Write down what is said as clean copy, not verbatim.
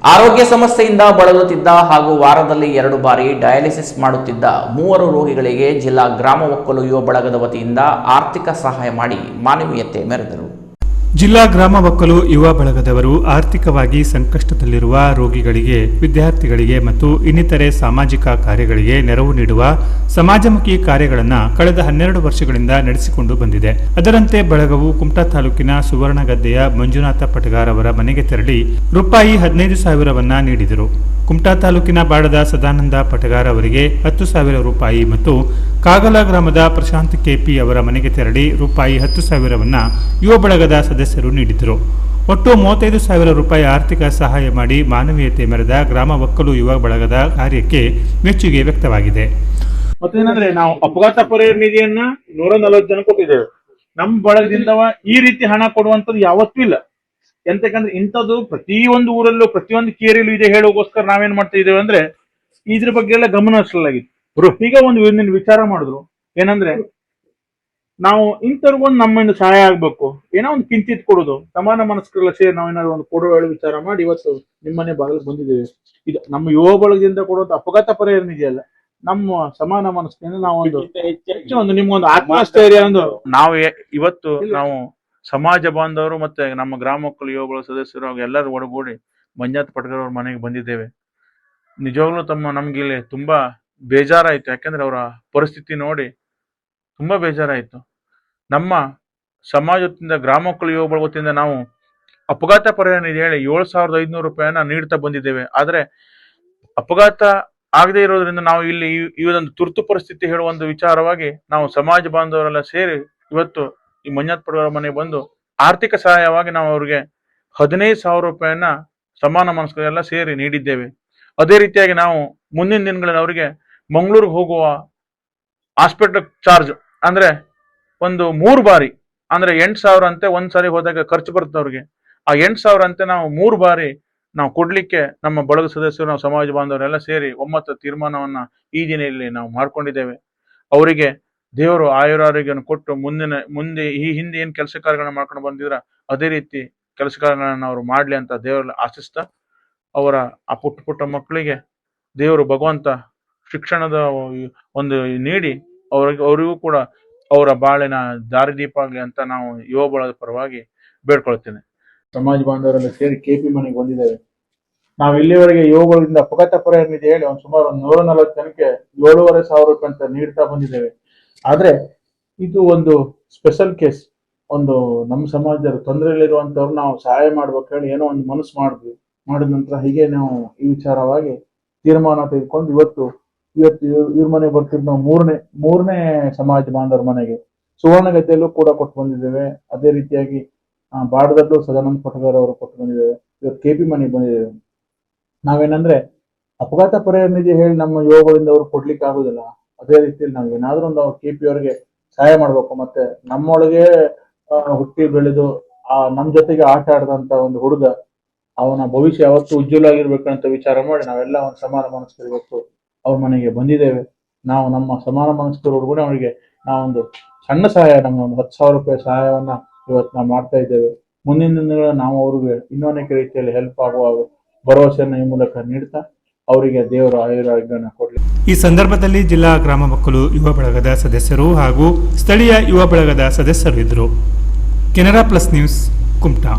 ಆರೋಗ್ಯ ಸಮಸ್ಯೆಯಿಂದ ಬಳಲುತ್ತಿದ್ದ ಹಾಗೂ ವಾರದಲ್ಲಿ 2 ಬಾರಿ ಡಯಾಲಿಸಿಸ್ ಮಾಡುತ್ತಿದ್ದ 3 ರೋಗಿಗಳಿಗೆ ಜಿಲ್ಲಾ ಗ್ರಾಮ ಒಕ್ಕಲು ಯುವ ಬಳಗದ ವತಿಯಿಂದ ಆರ್ಥಿಕ ಸಹಾಯ ಮಾಡಿ ಮಾನವೀಯತೆ ಮೆರೆದರು. ಜಿಲ್ಲಾ ಗ್ರಾಮ ಒಕ್ಕಲು ಯುವ ಬಳಗದವರು ಆರ್ಥಿಕವಾಗಿ ಸಂಕಷ್ಟದಲ್ಲಿರುವ ರೋಗಿಗಳಿಗೆ, ವಿದ್ಯಾರ್ಥಿಗಳಿಗೆ ಮತ್ತು ಇನ್ನಿತರೆ ಸಾಮಾಜಿಕ ಕಾರ್ಯಗಳಿಗೆ ನೆರವು ನೀಡುವ ಸಮಾಜಮುಖಿ ಕಾರ್ಯಗಳನ್ನು ಕಳೆದ 12 ವರ್ಷಗಳಿಂದ ನಡೆಸಿಕೊಂಡು ಬಂದಿದೆ. ಅದರಂತೆ ಬಳಗವು ಕುಮಟಾ ತಾಲೂಕಿನ ಸುವರ್ಣಗದ್ದೆಯ ಮಂಜುನಾಥ ಪಟಗಾರ್ ಅವರ ಮನೆಗೆ ತೆರಳಿ ರೂಪಾಯಿ 15,000 ನೀಡಿದರು. ಕುಮಟಾ ತಾಲೂಕಿನ ಬಾಡದ ಸದಾನಂದ ಪಟಗಾರ್ ಅವರಿಗೆ 10,000 ರೂಪಾಯಿ ಮತ್ತು ಕಾಗಲ ಗ್ರಾಮದ ಪ್ರಶಾಂತ್ ಕೆಪಿ ಅವರ ಮನೆಗೆ ತೆರಳಿ ರೂಪಾಯಿ 10,000 ಯುವ ಬಳಗದ ಸದಸ್ಯರು ನೀಡಿದರು. ಒಟ್ಟು 35,000 ರೂಪಾಯಿ ಆರ್ಥಿಕ ಸಹಾಯ ಮಾಡಿ ಮಾನವೀಯತೆ ಮೆರೆದ ಗ್ರಾಮ ಒಕ್ಕಲು ಯುವ ಬಳಗದ ಕಾರ್ಯಕ್ಕೆ ಮೆಚ್ಚುಗೆ ವ್ಯಕ್ತವಾಗಿದೆ. ಮತ್ತೇನಂದ್ರೆ ನಾವು ಅಪಘಾತ ಪರಿಹಾರ ನಿಧಿಯನ್ನ 140 ಜನ ಕೊಟ್ಟಿದ್ದೇವೆ. ನಮ್ಮ ಬಳಗದಿಂದ ಈ ರೀತಿ ಹಣ ಕೊಡುವಂತದ್ದು ಯಾವತ್ತೂ ಇಲ್ಲ. ಎಂತಕ್ಕಂದ್ರೆ ಇಂಥದ್ದು ಪ್ರತಿಯೊಂದು ಊರಲ್ಲೂ ಪ್ರತಿಯೊಂದು ಕೇರಿಯಲ್ಲೂ ಇದೆ ಹೇಳೋಗೋಸ್ಕರ ನಾವೇನ್ ಮಾಡ್ತಾ ಇದ್ದೇವೆ ಅಂದ್ರೆ ಇದ್ರ ಬಗ್ಗೆ ಎಲ್ಲ ಗಮನ ಹರಿಸಲಾಗಿತ್ತು. ಈಗ ಒಂದು ವಿಚಾರ ಮಾಡಿದ್ರು ಏನಂದ್ರೆ ನಾವು ಇಂಥವ್ರಿಗೊಂದು ನಮ್ಮಿಂದ ಸಹಾಯ ಆಗ್ಬೇಕು, ಏನೋ ಒಂದು ಕಿಂಚಿತ್ ಕೊಡುದು, ಸಮಾನ ಮನಸ್ಕರೆಲ್ಲ ಸೇರಿ ನಾವೇನಾದ್ರು ಒಂದು ಕೊಡುವ ಹೇಳಿ ವಿಚಾರ ಮಾಡಿ ಇವತ್ತು ನಿಮ್ಮನೆ ಬಾಗಿಲು ಬಂದಿದ್ದೇವೆ. ಇದು ನಮ್ಮ ಯುವ ಬಳಗದಿಂದ ಕೊಡುವಂತ ಅಪಘಾತ ಪರಿಹಾರ ನಿಧಿ ಅಲ್ಲ, ನಮ್ಮ ಸಮಾನ ಮನಸ್ಸಿನಿಂದ ನಾವು ಒಂದು ನಿಮ್ಗೊಂದು ಆತ್ಮಸ್ಥೈರ್ಯ ನಾವು ಇವತ್ತು ನಾವು ಸಮಾಜ ಬಾಂಧವರು ಮತ್ತೆ ನಮ್ಮ ಗ್ರಾಮ ಒಕ್ಕಲು ಯುವ ಬಳಗ ಸದಸ್ಯರು ಎಲ್ಲರೂ ಒಡಗೂಡಿ ಮಂಜುನಾಥ ಪಟಗಾರ್ ಅವ್ರ ಮನೆಗೆ ಬಂದಿದ್ದೇವೆ. ನಿಜವಾಗ್ಲೂ ನಮ್ಗೆ ಇಲ್ಲಿ ತುಂಬಾ ಬೇಜಾರಾಯ್ತು. ಯಾಕಂದ್ರೆ ಅವರ ಪರಿಸ್ಥಿತಿ ನೋಡಿ ತುಂಬಾ ಬೇಜಾರಾಯ್ತು. ನಮ್ಮ ಸಮಾಜದಿಂದ ಗ್ರಾಮ ಒಕ್ಕಲು ಯುವ ಬಳಗ ವತಿಯಿಂದ ನಾವು ಅಪಘಾತ ಪರಿಹಾರ ನಿಧಿ ಹೇಳಿ 7,500 ರೂಪಾಯಿಯನ್ನ ನೀಡ್ತಾ ಬಂದಿದ್ದೇವೆ. ಆದ್ರೆ ಅಪಘಾತ ಆಗದೆ ಇರೋದ್ರಿಂದ ನಾವು ಇಲ್ಲಿ ಈ ಒಂದು ತುರ್ತು ಪರಿಸ್ಥಿತಿ ಹೇಳುವ ಒಂದು ವಿಚಾರವಾಗಿ ನಾವು ಸಮಾಜ ಬಾಂಧವರೆಲ್ಲ ಸೇರಿ ಇವತ್ತು ಈ ಮಂಜುನಾಥ ಪಟಗಾರ್ ಮನೆಗೆ ಬಂದು ಆರ್ಥಿಕ ಸಹಾಯವಾಗಿ ನಾವು ಅವ್ರಿಗೆ 15,000 ರೂಪಾಯಿಯನ್ನ ಸಮಾನ ಮನಸ್ಕರೆಲ್ಲ ಸೇರಿ ನೀಡಿದ್ದೇವೆ. ಅದೇ ರೀತಿಯಾಗಿ ನಾವು ಮುಂದಿನ ದಿನಗಳಲ್ಲಿ ಅವರಿಗೆ ಮಂಗಳೂರಿಗೆ ಹೋಗುವ ಹಾಸ್ಪಿಟಲ್ ಚಾರ್ಜ್ ಅಂದ್ರೆ ಒಂದು 3 ಬಾರಿ ಅಂದ್ರೆ 8,000 ಅಂತೆ ಒಂದ್ಸಾರಿ ಹೋದಾಗ ಖರ್ಚು ಬರುತ್ತೆ ಅವ್ರಿಗೆ. ಆ 8,000 ಅಂತೆ ನಾವು 3 ಬಾರಿ ನಾವು ಕೊಡ್ಲಿಕ್ಕೆ ನಮ್ಮ ಬಳಗ ಸದಸ್ಯರು ನಾವು ಸಮಾಜ ಬಾಂಧವರೆಲ್ಲ ಸೇರಿ ಒಮ್ಮತ ತೀರ್ಮಾನವನ್ನ ಈ ದಿನಲ್ಲಿ ನಾವು ಮಾಡ್ಕೊಂಡಿದ್ದೇವೆ. ಅವರಿಗೆ ದೇವರು ಆಯುರಾರೋಗ್ಯವನ್ನು ಕೊಟ್ಟು ಮುಂದೆ ಈ ಹಿಂದೆ ಏನ್ ಕೆಲಸ ಕಾರ್ಯಗಳನ್ನ ಮಾಡ್ಕೊಂಡು ಬಂದಿದ್ರ ಅದೇ ರೀತಿ ಕೆಲಸ ಕಾರ್ಯಗಳನ್ನ ಅವರು ಮಾಡ್ಲಿ ಅಂತ ದೇವರಲ್ಲಿ ಆಶಿಸ್ತಾ ಅವರ ಆ ಪುಟ್ಟ ಮಕ್ಕಳಿಗೆ ದೇವರು ಭಗವಂತ ಶಿಕ್ಷಣದ ಒಂದು ನೀಡಿ ಅವರಿಗೂ ಕೂಡ ಅವರ ಬಾಳಿನ ದಾರಿದೀಪ ಆಗ್ಲಿ ಅಂತ ನಾವು ಯುವ ಬಳಗದ ಪರವಾಗಿ ಬೇಡ್ಕೊಳ್ತೇನೆ. ಸಮಾಜ ಬಾಂಧವರೆಲ್ಲ ಸೇರಿ ಕೆಪಿ ಮನೆಗೆ ಬಂದಿದ್ದೇವೆ. ನಾವು ಇಲ್ಲಿವರೆಗೆ ಯುವ ಬಳಗದಿಂದ ಅಪಘಾತ ಪರಿಹಾರ ನಿಧಿ ಹೇಳಿ ಸುಮಾರು 140 ಜನಕ್ಕೆ 7,500 ರೂಪಾಯಿ ಅಂತ ನೀಡ್ತಾ ಬಂದಿದ್ದೇವೆ. ಆದ್ರೆ ಇದು ಒಂದು ಸ್ಪೆಷಲ್ ಕೇಸ್. ಒಂದು ನಮ್ಮ ಸಮಾಜದ ತೊಂದರೆಯಲ್ಲಿರುವಂತವ್ರು ನಾವು ಸಹಾಯ ಮಾಡ್ಬೇಕು ಹೇಳಿ ಏನೋ ಒಂದು ಮನಸ್ಸು ಮಾಡಿದ ನಂತರ ಹೀಗೆ ನಾವು ಈ ವಿಚಾರವಾಗಿ ತೀರ್ಮಾನ ತೆಗೆದುಕೊಂಡು ಇವತ್ತು ಇವ್ರ ಮನೆಗೆ ಬರ್ತಿದ್ದು ನಾವು ಮೂರನೇ ಸಮಾಜ ಬಾಂಧವರ ಮನೆಗೆ ಸುವರ್ಣಗದ್ದೆಯಲ್ಲೂ ಕೂಡ ಕೊಟ್ಟು ಬಂದಿದ್ದೇವೆ. ಅದೇ ರೀತಿಯಾಗಿ ಬಾಡದಲ್ಲೂ ಸದಾನಂದ ಪಟಗಾರ್ ಅವರು ಕೊಟ್ಟು ಬಂದಿದ್ದೇವೆ. ಇವತ್ತು ಕೆಪಿ ಮನೆಗೆ ಬಂದಿದ್ದೇವೆ. ನಾವೇನಂದ್ರೆ ಅಪಘಾತ ಪರಿಹಾರ ನಿಧಿ ಹೇಳಿ ನಮ್ಮ ಯುವಗಳಿಂದ ಅವ್ರು ಕೊಡ್ಲಿಕ್ಕೆ ಆಗುದಿಲ್ಲ. ಅದೇ ರೀತಿಯಲ್ಲಿ ನಾವು ಏನಾದ್ರೂ ಒಂದು ಕೆಪಿ ಅವರಿಗೆ ಸಹಾಯ ಮಾಡ್ಬೇಕು. ಮತ್ತೆ ನಮ್ಮೊಳಗೆ ಹುಟ್ಟಿ ಬೆಳೆದು ನಮ್ ಜೊತೆಗೆ ಆಟ ಆಡದಂತ ಒಂದು ಹುಡುಗ, ಅವನ ಭವಿಷ್ಯ ಯಾವತ್ತೂ ಉಜ್ವಲ ಆಗಿರ್ಬೇಕಂತ ವಿಚಾರ ಮಾಡಿ ನಾವೆಲ್ಲ ಒಂದು ಸಮಾನ ಮನಸ್ಕರು ಇವತ್ತು ಅವ್ರ ಮನೆಗೆ ಬಂದಿದ್ದೇವೆ. ನಾವು ನಮ್ಮ ಸಮಾನ ಮನಸ್ಕರು ಹುಡುಗನೇ ಅವರಿಗೆ ನಾವೊಂದು ಸಣ್ಣ ಸಹಾಯ, ನಮ್ಮ ಒಂದು 10,000 ರೂಪಾಯಿ ಸಹಾಯವನ್ನ ಇವತ್ತು ನಾವು ಮಾಡ್ತಾ ಇದ್ದೇವೆ. ಮುಂದಿನ ದಿನಗಳ ನಾವು ಅವ್ರಿಗೆ ಇನ್ನೊಂದು ರೀತಿಯಲ್ಲಿ ಹೆಲ್ಪ್ ಆಗುವ ಭರವಸೆಯನ್ನು ಈ ಮೂಲಕ ನೀಡ್ತಾ ಅವರಿಗೆ ದೇವರು ಆಯುರಾರೋಗ್ಯವನ್ನು ಕೊಡಲಿ. ಈ ಸಂದರ್ಭದಲ್ಲಿ ಜಿಲ್ಲಾ ಗ್ರಾಮ ಒಕ್ಕಲು ಯುವ ಬಳಗದ ಸದಸ್ಯರು ಹಾಗೂ ಸ್ಥಳೀಯ ಯುವ ಬಳಗದ ಸದಸ್ಯರು ಇದ್ದರು. Canara plus news, Kumta.